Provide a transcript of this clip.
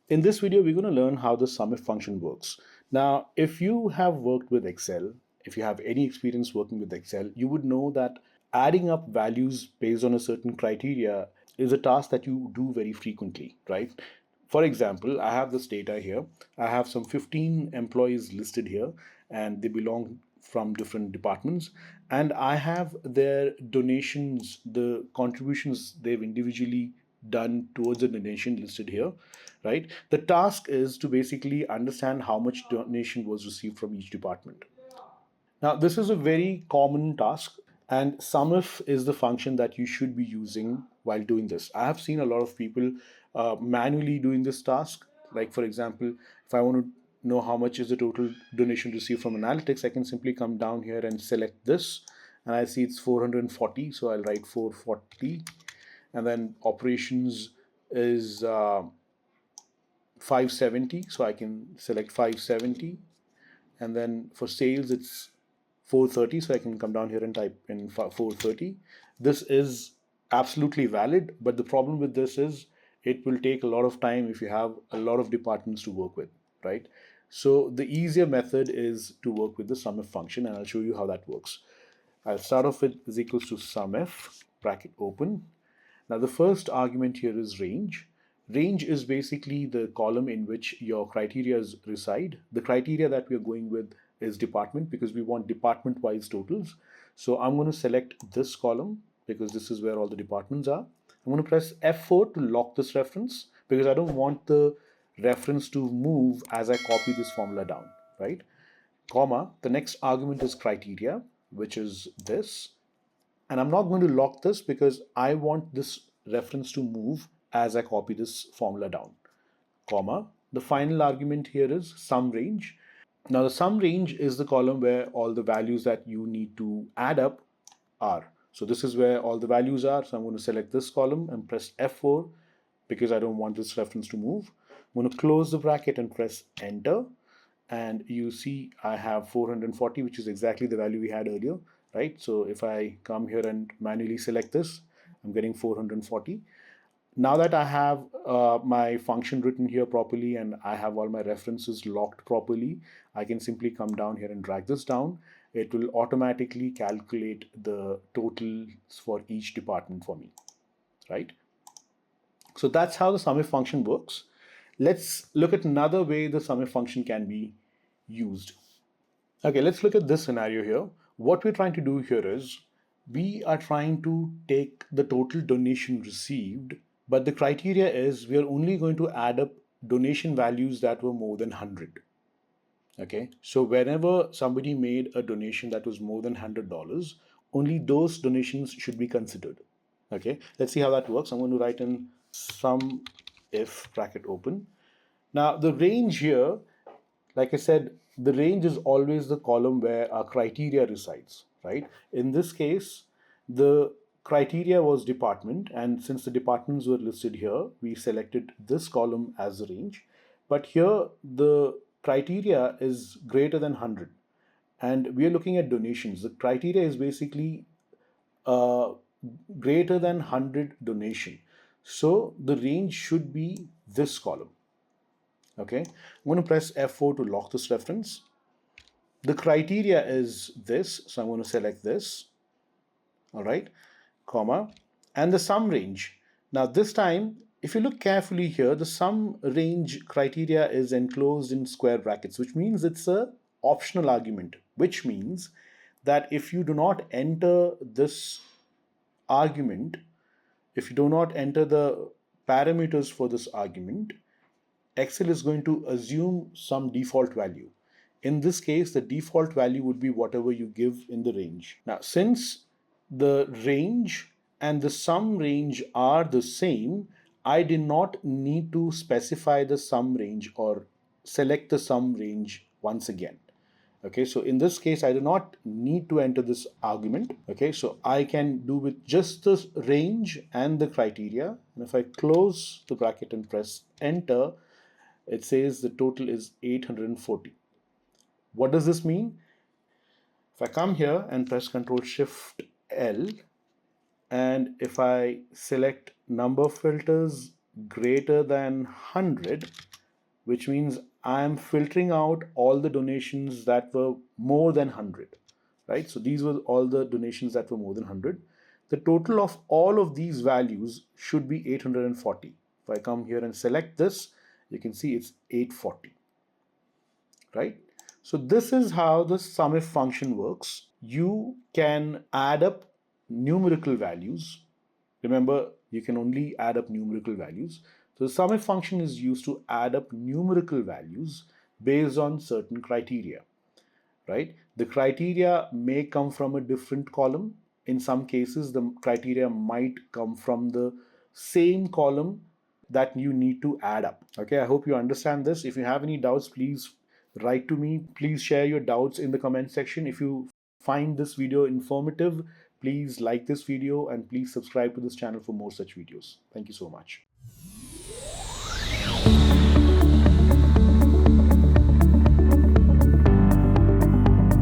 In this video, we're going to learn how the SUMIF function works. Now, if you have worked with Excel, if you have any experience working with Excel, you would know that adding up values based on a certain criteria is a task that you do very frequently, right? For example, I have this data here. I have some 15 employees listed here, and they belong from different departments. And I have their donations, the contributions they've individually done towards a donation listed here, right? The task is to basically understand how much donation was received from each department. Now, this is a very common task, and SUMIF is the function that you should be using while doing this. I have seen a lot of people manually doing this task. Like, for example, if I want to know how much is the total donation received from analytics, I can simply come down here and select this, and I see it's 440, so I'll write 440, and then operations is 570, so I can select 570, and then for sales it's 430, so I can come down here and type in 430. This is absolutely valid, but the problem with this is it will take a lot of time if you have a lot of departments to work with, right? So the easier method is to work with the SUMIF function, and I'll show you how that works. I'll start off with is equals to SUMIF, bracket open. Now the first argument here is range. Range is basically the column in which your criteria reside. The criteria that we are going with is department because we want department-wise totals. So I'm going to select this column because this is where all the departments are. I'm going to press F4 to lock this reference because I don't want the reference to move as I copy this formula down, right? Comma, the next argument is criteria, which is this. And I'm not going to lock this because I want this reference to move as I copy this formula down. Comma. The final argument here is sum range. Now the sum range is the column where all the values that you need to add up are. So this is where all the values are. So I'm going to select this column and press F4 because I don't want this reference to move. I'm going to close the bracket and press enter. And you see I have 440, which is exactly the value we had earlier, right? So if I come here and manually select this, I'm getting 440. Now that I have my function written here properly and I have all my references locked properly, I can simply come down here and drag this down. It will automatically calculate the totals for each department for me, right? So that's how the SUMIF function works. Let's look at another way the SUMIF function can be used. Okay, let's look at this scenario here. What we're trying to do here is we are trying to take the total donation received, but the criteria is we are only going to add up donation values that were more than 100. Okay, so whenever somebody made a donation that was more than $100, only those donations should be considered. Okay, let's see how that works. I'm going to write in sum if bracket open. Now the range here, like I said, the range is always the column where our criteria resides, right? In this case, the criteria was department, and since the departments were listed here, we selected this column as the range. But here, the criteria is greater than 100, and we are looking at donations. The criteria is basically greater than 100 donation. So the range should be this column. Okay, I'm going to press F4 to lock this reference. The criteria is this, so I'm going to select this. All right, comma, and the sum range. Now this time, if you look carefully here, the sum range criteria is enclosed in square brackets, which means it's a optional argument, which means that if you do not enter this argument, if you do not enter the parameters for this argument, Excel is going to assume some default value. In this case, the default value would be whatever you give in the range. Now, since the range and the sum range are the same, I did not need to specify the sum range or select the sum range once again. Okay, so in this case, I do not need to enter this argument. Okay, so I can do with just the range and the criteria. And if I close the bracket and press enter, it says the total is 840. What does this mean? If I come here and press Ctrl Shift L, and if I select number filters greater than 100, which means I'm filtering out all the donations that were more than 100, right? So these were all the donations that were more than 100. The total of all of these values should be 840. If I come here and select this, you can see it's 840, right? So this is how the SUMIF function works. You can add up numerical values. Remember, you can only add up numerical values. So the SUMIF function is used to add up numerical values based on certain criteria, right? The criteria may come from a different column. In some cases, the criteria might come from the same column that you need to add up. Okay, I hope you understand this. If you have any doubts, please write to me. Please share your doubts in the comment section. If you find this video informative, please like this video and please subscribe to this channel for more such videos. Thank you so much.